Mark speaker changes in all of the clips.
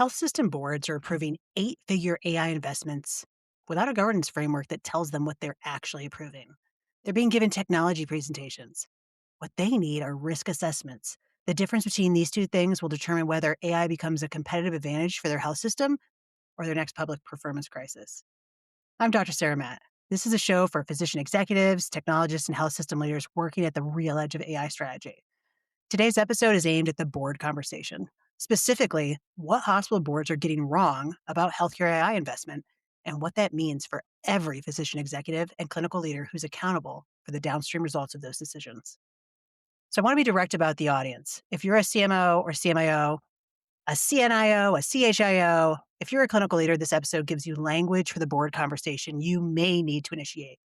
Speaker 1: Health system boards are approving eight-figure AI investments without a governance framework that tells them what they're actually approving. They're being given technology presentations. What they need are risk assessments. The difference between these two things will determine whether AI becomes a competitive advantage for their health system or their next public performance crisis. I'm Dr. Sarah Matt. This is a show for physician executives, technologists, and health system leaders working at the real edge of AI strategy. Today's episode is aimed at the board conversation, specifically what hospital boards are getting wrong about healthcare AI investment and what that means for every physician executive and clinical leader who's accountable for the downstream results of those decisions. So I want to be direct about the audience. If you're a CMO or CMIO, a CNIO, a CHIO, if you're a clinical leader, this episode gives you language for the board conversation you may need to initiate.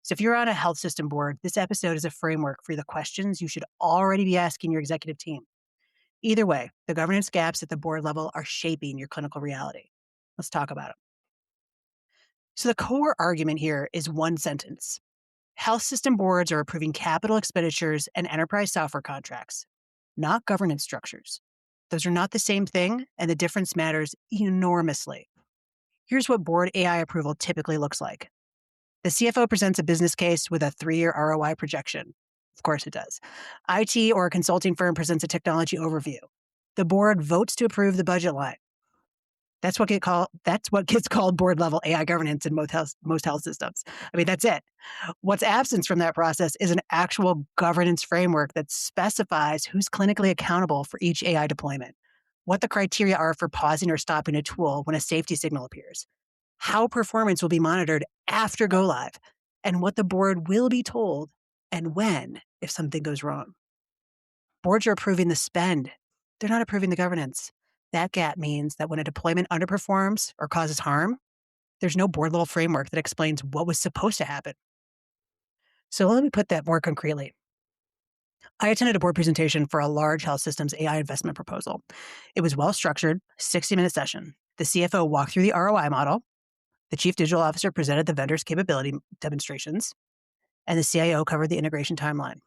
Speaker 1: So if you're on a health system board, this episode is a framework for the questions you should already be asking your executive team. Either way, the governance gaps at the board level are shaping your clinical reality. Let's talk about it. So the core argument here is one sentence. Health system boards are approving capital expenditures and enterprise software contracts, not governance structures. Those are not the same thing, and the difference matters enormously. Here's what board AI approval typically looks like. The CFO presents a business case with a 3-year ROI projection. Of course it does. IT or a consulting firm presents a technology overview. The board votes to approve the budget line. That's what gets called board level AI governance in most health systems. I mean, that's it. What's absent from that process is an actual governance framework that specifies who's clinically accountable for each AI deployment, what the criteria are for pausing or stopping a tool when a safety signal appears, how performance will be monitored after go live, and what the board will be told and when if something goes wrong. Boards are approving the spend. They're not approving the governance. That gap means that when a deployment underperforms or causes harm, there's no board level framework that explains what was supposed to happen. So let me put that more concretely. I attended a board presentation for a large health systems AI investment proposal. It was well structured, 60-minute session. The CFO walked through the ROI model. The chief digital officer presented the vendor's capability demonstrations, and the CIO covered the integration timeline.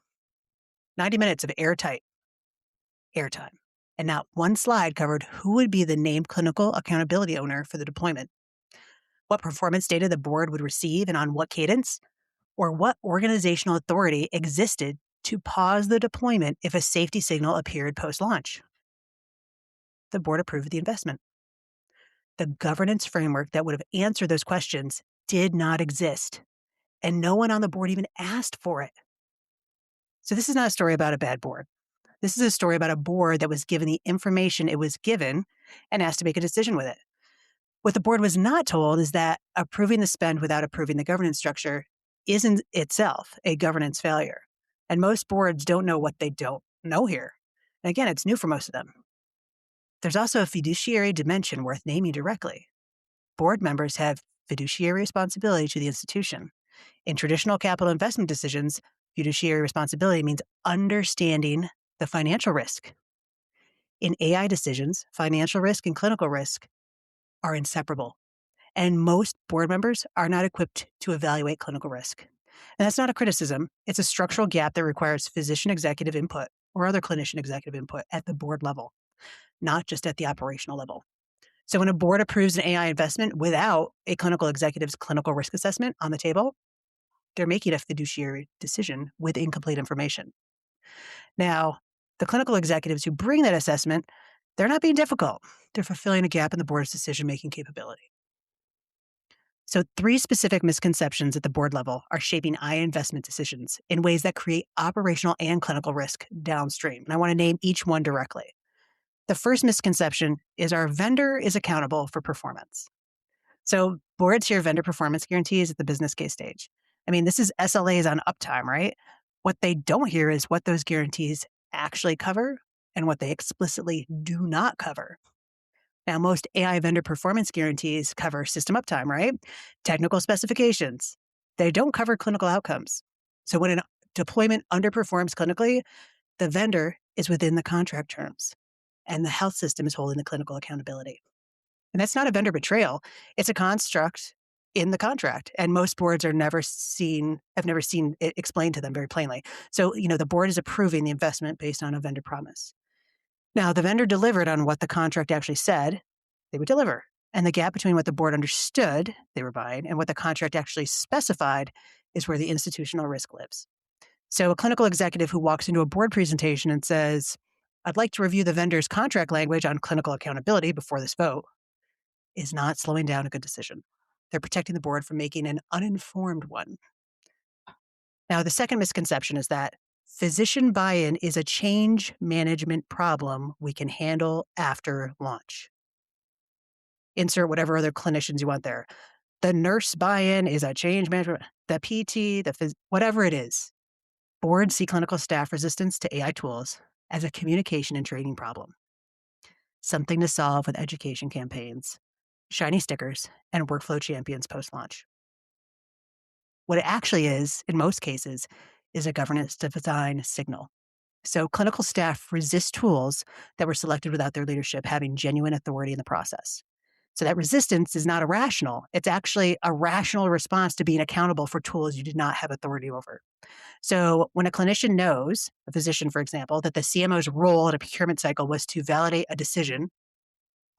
Speaker 1: 90 minutes of airtight airtime. And not one slide covered who would be the named clinical accountability owner for the deployment, what performance data the board would receive and on what cadence, or what organizational authority existed to pause the deployment if a safety signal appeared post-launch. The board approved the investment. The governance framework that would have answered those questions did not exist, and no one on the board even asked for it. So this is not a story about a bad board. This is a story about a board that was given the information it was given and asked to make a decision with it. What the board was not told is that approving the spend without approving the governance structure isn't itself a governance failure. And most boards don't know what they don't know here. And again, it's new for most of them. There's also a fiduciary dimension worth naming directly. Board members have fiduciary responsibility to the institution. In traditional capital investment decisions, fiduciary responsibility means understanding the financial risk. In AI decisions, financial risk and clinical risk are inseparable, and most board members are not equipped to evaluate clinical risk. And that's not a criticism. It's a structural gap that requires physician executive input or other clinician executive input at the board level, not just at the operational level. So when a board approves an AI investment without a clinical executive's clinical risk assessment on the table, they're making a fiduciary decision with incomplete information. Now, the clinical executives who bring that assessment, they're not being difficult. They're fulfilling a gap in the board's decision-making capability. So 3 specific misconceptions at the board level are shaping AI investment decisions in ways that create operational and clinical risk downstream. And I want to name each one directly. The first misconception is our vendor is accountable for performance. So boards hear vendor performance guarantees at the business case stage. I mean, this is SLAs on uptime, right? What they don't hear is what those guarantees actually cover and what they explicitly do not cover. Now, most AI vendor performance guarantees cover system uptime, right? Technical specifications. They don't cover clinical outcomes. So when a deployment underperforms clinically, the vendor is within the contract terms, and the health system is holding the clinical accountability. And that's not a vendor betrayal. It's a construct in the contract. And most boards have never seen it explained to them very plainly. So, the board is approving the investment based on a vendor promise. Now, the vendor delivered on what the contract actually said, they would deliver. And the gap between what the board understood they were buying and what the contract actually specified is where the institutional risk lives. So a clinical executive who walks into a board presentation and says, I'd like to review the vendor's contract language on clinical accountability before this vote, is not slowing down a good decision. They're protecting the board from making an uninformed one. Now, the second misconception is that physician buy-in is a change management problem we can handle after launch. Insert whatever other clinicians you want there. The nurse buy-in is a change management, the PT, whatever it is. Boards see clinical staff resistance to AI tools as a communication and training problem, something to solve with education campaigns, shiny stickers, and workflow champions post-launch. What it actually is, in most cases, is a governance design signal. So clinical staff resist tools that were selected without their leadership having genuine authority in the process. So that resistance is not irrational. It's actually a rational response to being accountable for tools you did not have authority over. So when a clinician knows, a physician, for example, that the CMO's role in a procurement cycle was to validate a decision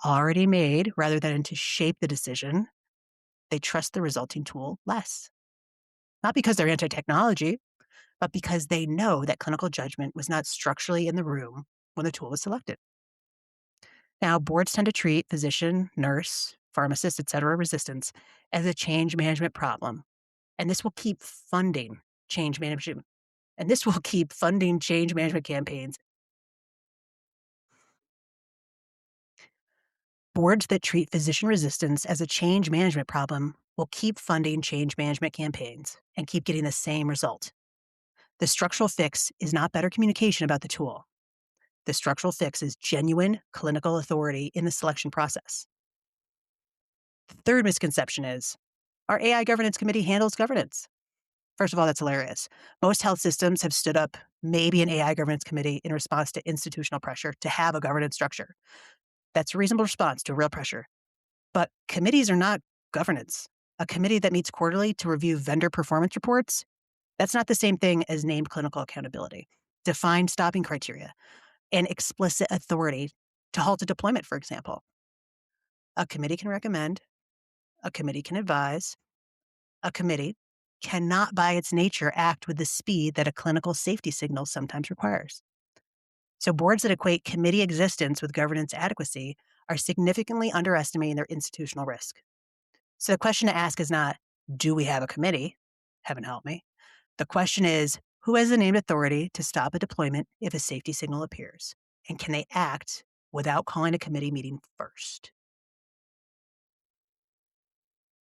Speaker 1: already made rather than to shape the decision, they trust the resulting tool less. Not because they're anti-technology, but because they know that clinical judgment was not structurally in the room when the tool was selected. Now, boards tend to treat physician, nurse, pharmacist, et cetera, resistance as a change management problem. And this will keep funding change management. And this will keep funding change management campaigns. Boards that treat physician resistance as a change management problem will keep funding change management campaigns and keep getting the same result. The structural fix is not better communication about the tool. The structural fix is genuine clinical authority in the selection process. The third misconception is our AI governance committee handles governance. First of all, that's hilarious. Most health systems have stood up maybe an AI governance committee in response to institutional pressure to have a governance structure. That's a reasonable response to real pressure. But committees are not governance. A committee that meets quarterly to review vendor performance reports, that's not the same thing as named clinical accountability, defined stopping criteria, and explicit authority to halt a deployment, for example. A committee can recommend, a committee can advise, a committee cannot by its nature act with the speed that a clinical safety signal sometimes requires. So boards that equate committee existence with governance adequacy are significantly underestimating their institutional risk. So the question to ask is not, do we have a committee? Heaven help me. The question is, who has the named authority to stop a deployment if a safety signal appears? And can they act without calling a committee meeting first?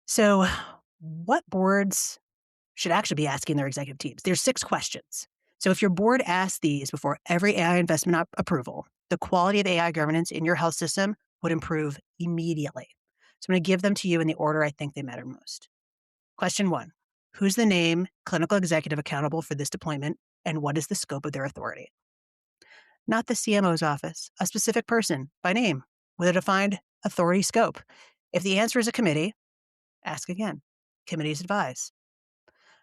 Speaker 1: So what boards should actually be asking their executive teams? There's 6 questions. So if your board asks these before every AI investment approval, the quality of AI governance in your health system would improve immediately. So I'm going to give them to you in the order I think they matter most. Question 1, who's the name clinical executive accountable for this deployment and what is the scope of their authority? Not the CMO's office, a specific person by name with a defined authority scope. If the answer is a committee, ask again. Committees advise.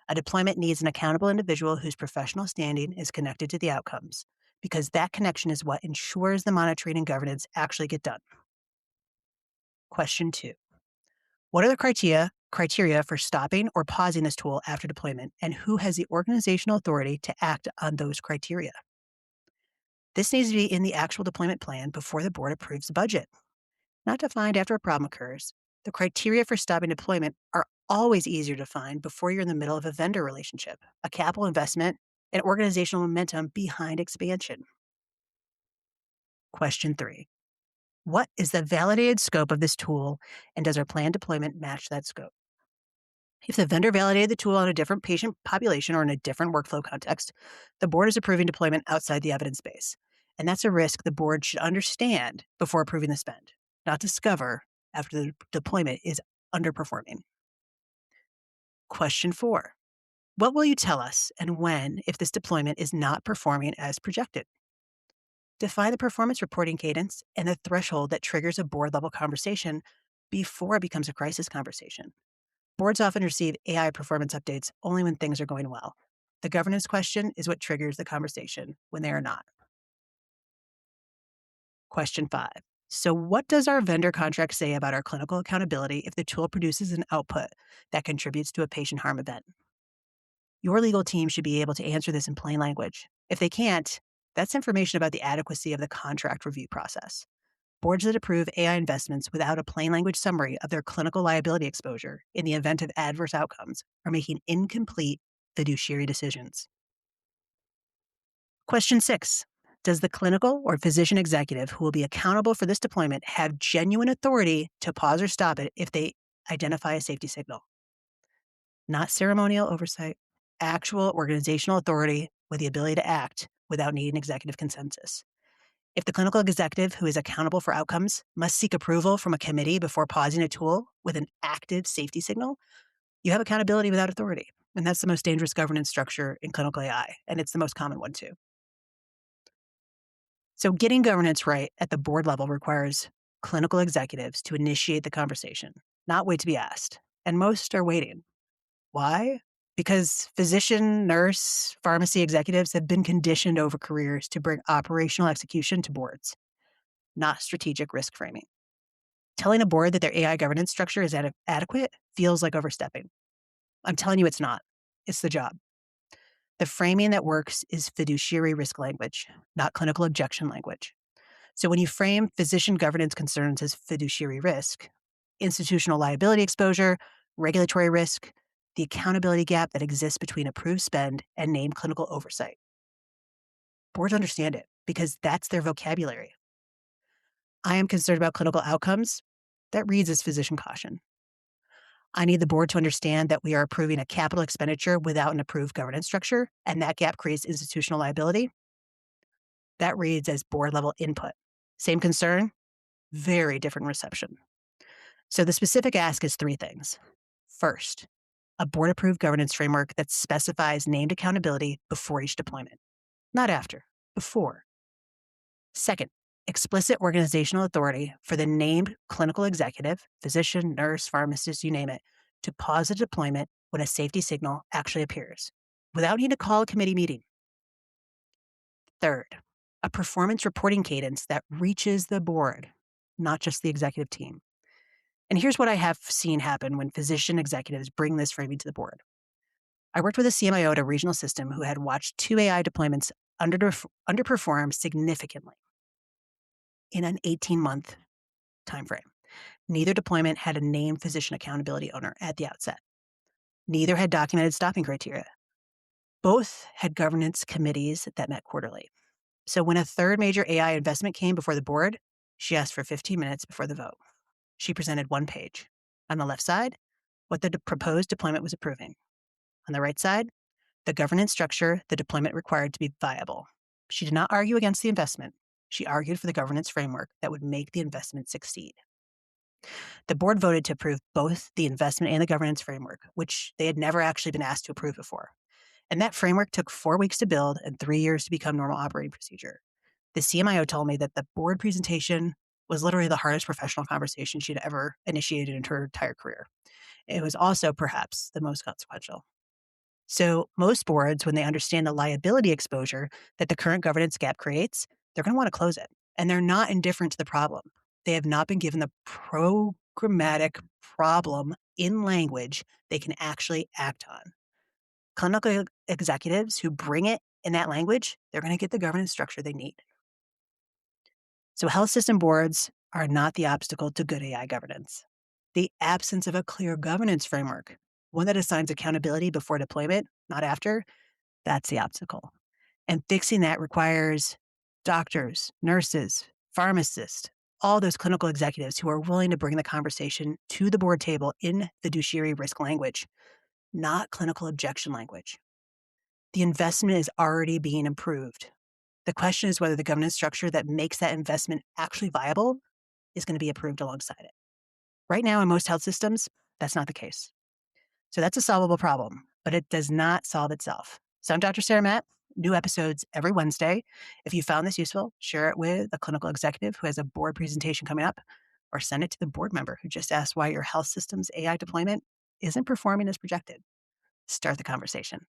Speaker 1: A deployment needs an accountable individual whose professional standing is connected to the outcomes, because that connection is what ensures the monitoring and governance actually get done. Question 2. What are the criteria for stopping or pausing this tool after deployment, and who has the organizational authority to act on those criteria? This needs to be in the actual deployment plan before the board approves the budget, not defined after a problem occurs. The criteria for stopping deployment are always easier to find before you're in the middle of a vendor relationship, a capital investment, and organizational momentum behind expansion. Question 3. What is the validated scope of this tool, and does our planned deployment match that scope? If the vendor validated the tool on a different patient population or in a different workflow context, the board is approving deployment outside the evidence base. And that's a risk the board should understand before approving the spend, not discover after the deployment is underperforming. Question 4. What will you tell us and when if this deployment is not performing as projected? Define the performance reporting cadence and the threshold that triggers a board-level conversation before it becomes a crisis conversation. Boards often receive AI performance updates only when things are going well. The governance question is what triggers the conversation when they are not. Question 5. So, what does our vendor contract say about our clinical accountability if the tool produces an output that contributes to a patient harm event? Your legal team should be able to answer this in plain language. If they can't, that's information about the adequacy of the contract review process. Boards that approve AI investments without a plain language summary of their clinical liability exposure in the event of adverse outcomes are making incomplete fiduciary decisions. Question 6. Does the clinical or physician executive who will be accountable for this deployment have genuine authority to pause or stop it if they identify a safety signal? Not ceremonial oversight, actual organizational authority with the ability to act without needing executive consensus. If the clinical executive who is accountable for outcomes must seek approval from a committee before pausing a tool with an active safety signal, you have accountability without authority. And that's the most dangerous governance structure in clinical AI, and it's the most common one too. So getting governance right at the board level requires clinical executives to initiate the conversation, not wait to be asked. And most are waiting. Why? Because physician, nurse, pharmacy executives have been conditioned over careers to bring operational execution to boards, not strategic risk framing. Telling a board that their AI governance structure is adequate feels like overstepping. I'm telling you it's not. It's the job. The framing that works is fiduciary risk language, not clinical objection language. So when you frame physician governance concerns as fiduciary risk, institutional liability exposure, regulatory risk, the accountability gap that exists between approved spend and named clinical oversight. Boards understand it because that's their vocabulary. I am concerned about clinical outcomes. That reads as physician caution. I need the board to understand that we are approving a capital expenditure without an approved governance structure, and that gap creates institutional liability. That reads as board level input. Same concern, very different reception. So the specific ask is 3 things. First, a board approved governance framework that specifies named accountability before each deployment, not after, before. Second, explicit organizational authority for the named clinical executive, physician, nurse, pharmacist, you name it, to pause a deployment when a safety signal actually appears without needing to call a committee meeting. Third, a performance reporting cadence that reaches the board, not just the executive team. And here's what I have seen happen when physician executives bring this framing to the board. I worked with a CMIO at a regional system who had watched 2 AI deployments underperform significantly in an 18-month timeframe. Neither deployment had a named physician accountability owner at the outset. Neither had documented stopping criteria. Both had governance committees that met quarterly. So when a third major AI investment came before the board, she asked for 15 minutes before the vote. She presented 1 page. On the left side, what the proposed deployment was approving. On the right side, the governance structure the deployment required to be viable. She did not argue against the investment. She argued for the governance framework that would make the investment succeed. The board voted to approve both the investment and the governance framework, which they had never actually been asked to approve before. And that framework took 4 weeks to build and 3 years to become normal operating procedure. The CMIO told me that the board presentation was literally the hardest professional conversation she'd ever initiated in her entire career. It was also perhaps the most consequential. So most boards, when they understand the liability exposure that the current governance gap creates, they're going to want to close it. And they're not indifferent to the problem. They have not been given the programmatic problem in language they can actually act on. Clinical executives who bring it in that language, they're going to get the governance structure they need. So health system boards are not the obstacle to good AI governance. The absence of a clear governance framework, one that assigns accountability before deployment, not after, that's the obstacle. And fixing that requires doctors, nurses, pharmacists, all those clinical executives who are willing to bring the conversation to the board table in fiduciary risk language, not clinical objection language. The investment is already being improved. The question is whether the governance structure that makes that investment actually viable is going to be approved alongside it. Right now, in most health systems, that's not the case. So that's a solvable problem, but it does not solve itself. So I'm Dr. Sarah Matt, new episodes every Wednesday. If you found this useful, share it with a clinical executive who has a board presentation coming up, or send it to the board member who just asked why your health system's AI deployment isn't performing as projected. Start the conversation.